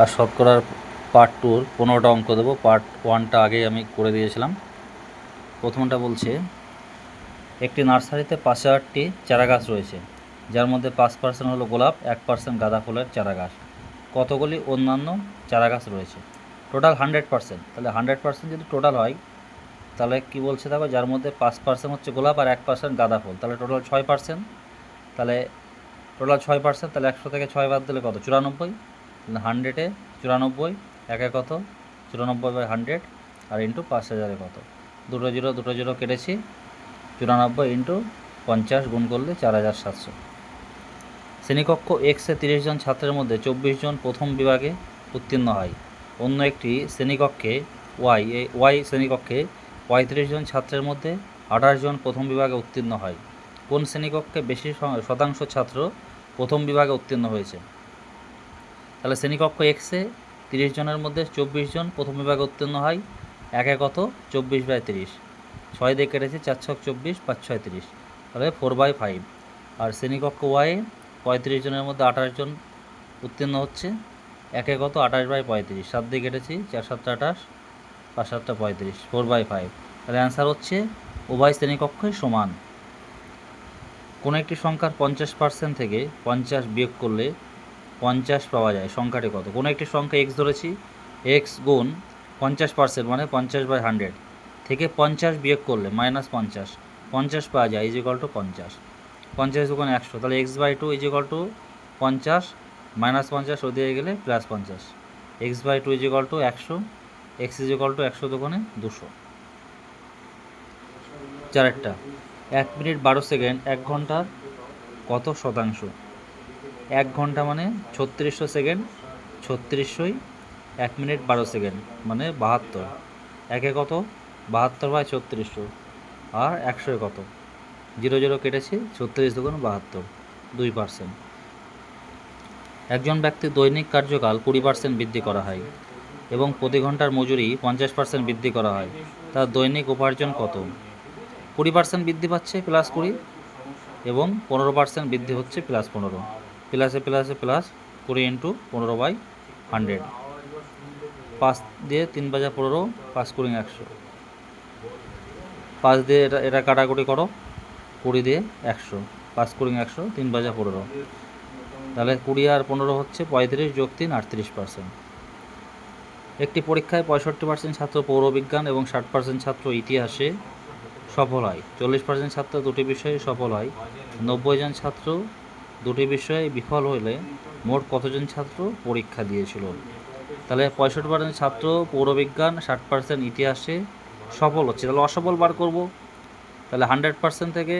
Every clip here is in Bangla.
আর শতকরার পার্ট টুর 15টা অঙ্ক দেবো। পার্ট ওয়ানটা আগেই আমি করে দিয়েছিলাম। প্রথমটা বলছে, একটি নার্সারিতে 5000টি চারা গাছ রয়েছে, যার মধ্যে 5% হলো গোলাপ, 1% গাঁদা ফুলের চারা গাছ। কতগুলি অন্যান্য চারা গাছ রয়েছে? টোটাল 100%। তাহলে 100% যদি টোটাল হয়, তাহলে কি বলছে দেখো, যার মধ্যে 5% হচ্ছে গোলাপ আর 1% গাঁদা ফুল, তাহলে টোটাল 6%। তাহলে টোটাল 6%, তাহলে 100 থেকে 6 বাদ দিলে কত? 94। 100-এ 94, একে কত? 94/100, আর ইন্টু 5000-এ কত? দুটো জিরো কেটেছি। 94 ইন্টু 50 গুণ করলে 4700। শ্রেণীকক্ষ এক্সে 30 জন ছাত্রের মধ্যে 24 জন প্রথম বিভাগে উত্তীর্ণ হয়। অন্য একটি শ্রেণীকক্ষে ওয়াই শ্রেণীকক্ষে 35 জন ছাত্রের মধ্যে 28 জন প্রথম বিভাগে উত্তীর্ণ হয়। কোন শ্রেণীকক্ষে বেশি শতাংশ ছাত্র প্রথম বিভাগে উত্তীর্ণ হয়েছে? তাহলে শ্রেণীকক্ষ এক্সে 30 জনের মধ্যে 24 জন প্রথম বিভাগে উত্তীর্ণ হয়। একে কত? 24/30। 6 দিয়ে কেটেছে, 4 ছক 24, 5 6 30, তাহলে 4/5। আর শ্রেণীকক্ষ ওয়াই 35 জনের মধ্যে 28 জন উত্তীর্ণ হচ্ছে। একে কত? 28/35। 7 দিয়ে কেটেছি, 4 7 28, 5 7 35, 4/5। তাহলে অ্যান্সার হচ্ছে উভয় শ্রেণীকক্ষই সমান। কোনো একটি সংখ্যার 50% থেকে 50 বিয়োগ করলে 50 পাওয়া যায়, সংখ্যাটি কত? কোনো একটি সংখ্যা এক্স ধরেছি, এক্স গুণ 50% মানে 50/100 থেকে 50 বিয়োগ করলে -50, 50 পাওয়া যায়, = 50। 50 দুগুণ 100, তাহলে x/2 = 50, -50 ওদিকে গেলে +50, x/2 = 100, x = 100 দুগুণে 200। চারেরটা, 1 মিনিট 12 সেকেন্ড 1 ঘন্টার কত শতাংশ? 1 ঘন্টা মানে 3600 সেকেন্ড, 3600ই 1 মিনিট 12 সেকেন্ড মানে 72। একে কত? 72/3600, আর 100-এ কত? 0 কেটেছি, 36 দুগুণ 72, 2%। একজন ব্যক্তির দৈনিক কার্যকাল 20% বৃদ্ধি করা হয় এবং প্রতি ঘন্টার মজুরি 50% বৃদ্ধি করা হয়, তার দৈনিক উপার্জন কত? 20% বৃদ্ধি পাচ্ছে, +20, এবং 15% বৃদ্ধি হচ্ছে, +15। প্লাসে প্লাসে প্লাস 20 ইন্টু 15/100। 5 দিয়ে 3 বাজা 15, 5 কুড়ি 100, 5 দিয়ে এটা কাটাকুটি করো, 20 দিয়ে 100, 5 কুড়ি 100, 3 বাজা 15, তাহলে 20 আর 15 হচ্ছে 35 যোগ 3 38%। একটি পরীক্ষায় 65% ছাত্র পৌরবিজ্ঞান এবং 60% ছাত্র ইতিহাসে সফল হয়, 40% ছাত্র দুটি বিষয়ে সফল হয়, 90 জন ছাত্র দুটি বিষয়ে বিফল হলে মোট কতজন ছাত্র পরীক্ষা দিয়েছিল? তাহলে 65% ছাত্র পৌরবিজ্ঞান, 60% ইতিহাসে সফল হচ্ছে, তাহলে অসফল বার করব। তাহলে 100% থেকে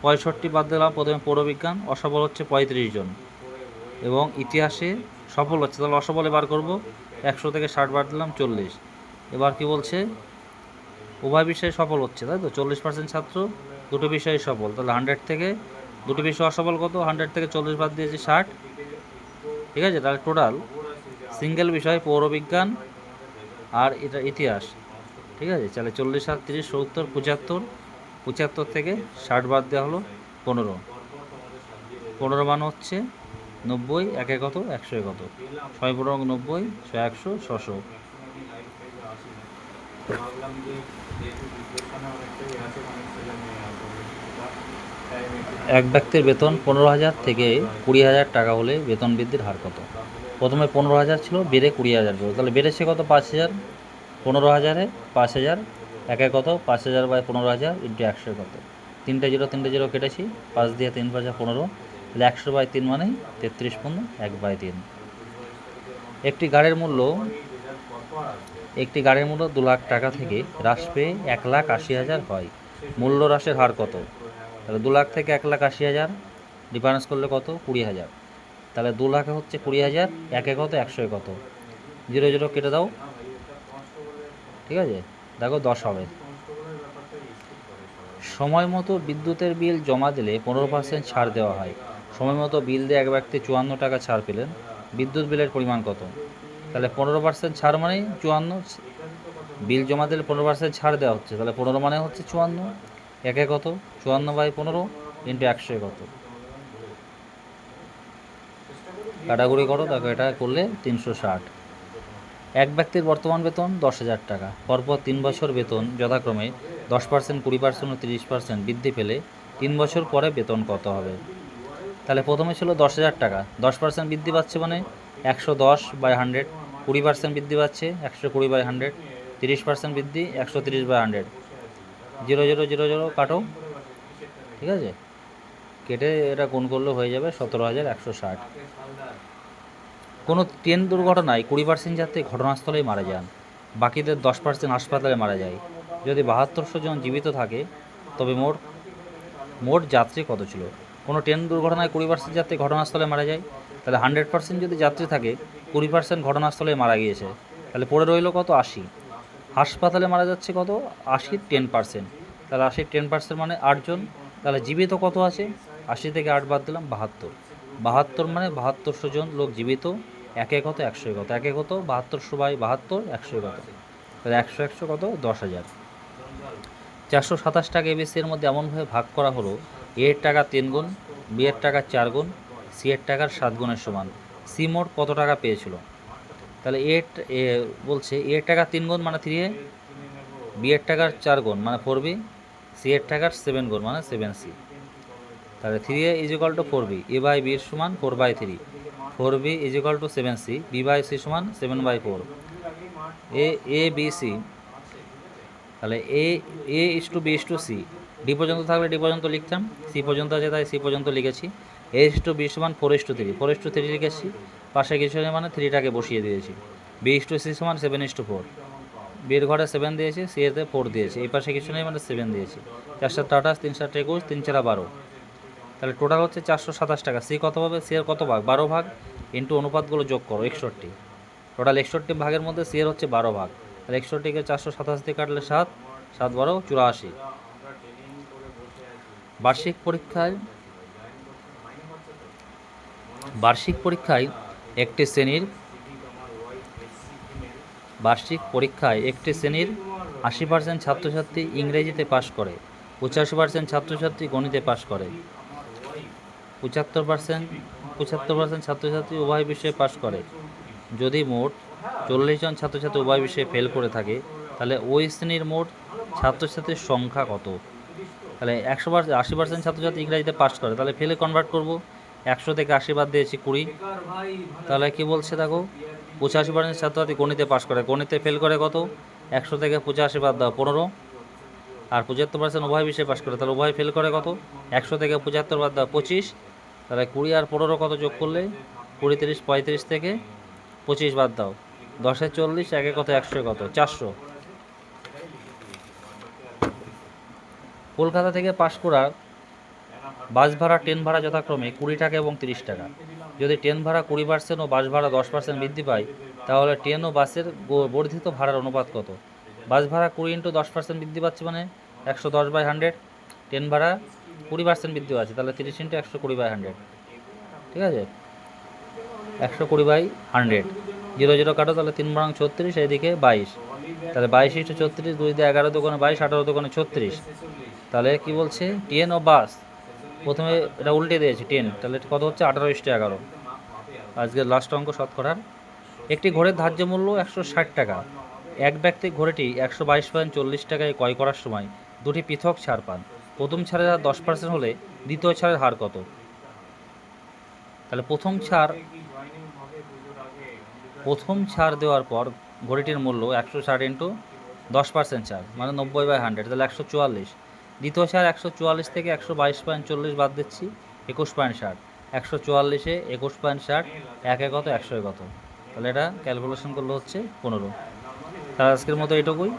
65 বাদ দিলাম, প্রথমে পৌরবিজ্ঞান অসফল হচ্ছে 35 জন, এবং ইতিহাসে সফল হচ্ছে, তাহলে অসফলে বার করব। 100 থেকে 60 বাদ দিলাম, 40। এবার কি বলছে? উভয় বিষয়ে সফল হচ্ছে, তাই তো? 40% ছাত্র দুটো বিষয়ে সফল, তাহলে 100 থেকে দুটি বিষয় অসফল কত? 100 থেকে 40 বাদ দিয়েছি, 60। ঠিক আছে, তাহলে টোটাল সিঙ্গেল বিষয় পৌরবিজ্ঞান আর এটা ইতিহাস। ঠিক আছে, তাহলে 40 আর 30 70, 75, 75 থেকে 60 বাদ দেওয়া হলো 15, 15 মান হচ্ছে 90, একে কত? 100-এ কত? 6 বরং 90, 6 100, 600। এক ব্যক্তির বেতন 15,000 থেকে 20,000 টাকা হলে বেতন বৃদ্ধির হার কত? প্রথমে 15,000 ছিল, বেড়ে 20,000 করো, তাহলে বেড়েছে কত? 5,000। 15,000-এ 5,000, একে কত? 5,000/15,000 ইন্টু 100 কত? 3টে জিরো কেটেছি, 5 দিয়ে 3 5 15, তাহলে 100/3 মানে 33.1/3। একটি গাড়ির মূল্য 2 লাখ টাকা থেকে হ্রাস পেয়ে 1,80,000 হয়, মূল্য হ্রাসের হার কত? তাহলে 2 লাখ থেকে 1,80,000 ডিফারেন্স করলে কত? 20,000। তাহলে 2 লাখে হচ্ছে 20,000, একে কত? 100-এ কত? 0 কেটে দাও। ঠিক আছে, দেখো 10 হবে। সময় মতো বিদ্যুতের বিল জমা দিলে 15% ছাড় দেওয়া হয়। সময় মতো বিল দিয়ে এক ব্যক্তি 54 টাকা ছাড় পেলেন, বিদ্যুৎ বিলের পরিমাণ কত? তাহলে 15% ছাড় মানেই 54, বিল জমা দিলে 15% ছাড় দেওয়া হচ্ছে, তাহলে 15 মানে হচ্ছে 54, একে কত? 54/15 ইন্টু 100-এ কত? কাটাকুড়ি করো, দেখো এটা করলে 360। এক ব্যক্তির বর্তমান বেতন 10,000 টাকা। পরপর 3 বছর বেতন যথাক্রমে 10%, 20% ও 30% বৃদ্ধি পেলে 3 বছর পরে বেতন কত হবে? তাহলে প্রথমে ছিল 10,000 টাকা, 10% বৃদ্ধি পাচ্ছে মানে 110/100, 20% বৃদ্ধি পাচ্ছে 120/100, 30% বৃদ্ধি 130/100। 0,000,000 কাটো, ঠিক আছে, কেটে এটা গুণ করলে হয়ে যাবে 17,160। কোনো ট্রেন দুর্ঘটনায় 20% যাত্রী ঘটনাস্থলেই মারা যান, বাকিদের 10% হাসপাতালে মারা যায়। যদি 7200 জন জীবিত থাকে তবে মোট মোট যাত্রী কত ছিল? কোনো ট্রেন দুর্ঘটনায় 20% যাত্রী ঘটনাস্থলে মারা যায়, তাহলে 100% যদি যাত্রী থাকে 20% ঘটনাস্থলে মারা গিয়েছে, তাহলে পড়ে রইল কত? 80। হাসপাতালে মারা যাচ্ছে কত? 80 10%, তাহলে 80 10% মানে 8 জন। তাহলে জীবিত কত আছে? 80 থেকে 8 বাদ দিলাম 72। 72 মানে 7200 জন লোক জীবিত। একে কত? 100 কত? একে কত? 7200/72, 100 কত? তাহলে 100 কত? 10,000। 427 টাকা এবিসি এর মধ্যে এমনভাবে ভাগ করা হলো: এ এর টাকা 3 গুণ, বি এর টাকা 4 গুণ, সি এর টাকার 7 গুণের সমান। সি মোট কত টাকা পেয়েছিল? তাহলে বলছে এ এর টাকা 3 গুণ মানে 3A, বি এর টাকার 4 গুণ মানে 4B, সি এর টাকার 7 গুণ মানে 7C। তাহলে 3A = 4B, A by B এর সমান 4/3, 4B = 7C, B by C সমান 7/4। এ বি সি, তাহলে A/B/C, ডি পর্যন্ত থাকলে ডি পর্যন্ত লিখতাম, সি পর্যন্ত আছে তাই সি পর্যন্ত লিখেছি। A/B সমান 4:3, 4:3 লিখেছি, পাশে কিছু নেই মানে 3টাকে বসিয়ে দিয়েছি। B/C সমান 7:4, বিয়ের ঘরে 7 দিয়েছি, সি এতে 4 দিয়েছি, এই পাশে কিছু নেই মানে 7 দিয়েছি। 4 7 28, 3 7 21, 3 4 12। তাহলে টোটাল হচ্ছে 427 টাকা। সি কত পাবে? সি এর কত ভাগ? 12 ভাগ, ইন্টু অনুপাতগুলো যোগ করো 61। টোটাল 61 ভাগের মধ্যে সি এর হচ্ছে 12 ভাগ। তাহলে 61কে 427 দিয়ে কাটলে 7, 7 12 84। বার্ষিক পরীক্ষায় একটি শ্রেণীর 80% ছাত্রছাত্রী ইংরেজিতে পাশ করে, 85% ছাত্রছাত্রী গণিতে পাশ করে, 75% ছাত্রছাত্রী উভয় বিষয়ে পাশ করে। যদি মোট 40 জন ছাত্রছাত্রী উভয় বিষয়ে ফেল করে থাকে, তাহলে ওই শ্রেণীর মোট ছাত্রছাত্রীর সংখ্যা কত? তাহলে 80% ছাত্রছাত্রী ইংরেজিতে পাস করে, তাহলে ফেলে কনভার্ট করব। 100 থেকে 80 বাদ দিয়েছি 20, তাহলে কি বলছে দেখো? 85% ছাত্রছাত্রী গণিতে পাস করে, গণিতে ফেল করে কত? 100 থেকে 85 বাদ দাও 15। আর 75% উভয় বিষয়ে পাস করে, তাহলে উভয় ফেল করে কত? 100 থেকে 75 বাদ দাও 25। তাহলে 20 আর 15 কত যোগ করলে? 20 30 35 থেকে 25 বাদ দাও, 10 40, একে কত? 100 কত? 400। কলকাতা থেকে পাঁশকুড়ার বাস ভাড়া, ট্রেন ভাড়া যথাক্রমে 20 টাকা এবং 30 টাকা। যদি ট্রেন ভাড়া 20% ও বাস ভাড়া 10% বৃদ্ধি পায়, তাহলে ট্রেন ও বাসের বর্ধিত ভাড়ার অনুপাত কত? বাস ভাড়া 20 × 10% বৃদ্ধি পাচ্ছে মানে 110/100, ট্রেন ভাড়া 20% বৃদ্ধি পাচ্ছে, তাহলে 30 × 120/100, ঠিক আছে, 120/100। 0 0 কাটো, তাহলে 3 বারং 36, এইদিকে 22, তাহলে 22:34, 2 দিয়ে 11 দোকানে 22, 18 দোকানে 36। তাহলে কি বলছে? ট্রেন ও বাস, প্রথমে এটা উল্টে দিয়েছি ট্রেন, তাহলে কত হচ্ছে? 18:11। আজকের লাস্ট অঙ্ক শতকরার। একটি ঘোড়ের ধার্য মূল্য 160 টাকা। এক ব্যক্তি ঘোড়েটি 122.40 টাকায় ক্রয় করার সময় দুটি পৃথক ছাড় পান। প্রথম ছাড়ের হার 10% হলে দ্বিতীয় ছাড়ের হার কত? তাহলে প্রথম ছাড় দেওয়ার পর ঘড়িটির মূল্য 160 × 10% ছাড় মানে 90/100, তাহলে 144। দ্বিতীয় ছাড় 144 থেকে 122.40 বাদ দিচ্ছি, 21.60, 144-এ 21.60, একে কত? 100 কত? তাহলে এটা ক্যালকুলেশন করলে হচ্ছে 15। তাহলে আজকের মতো এটুকুই।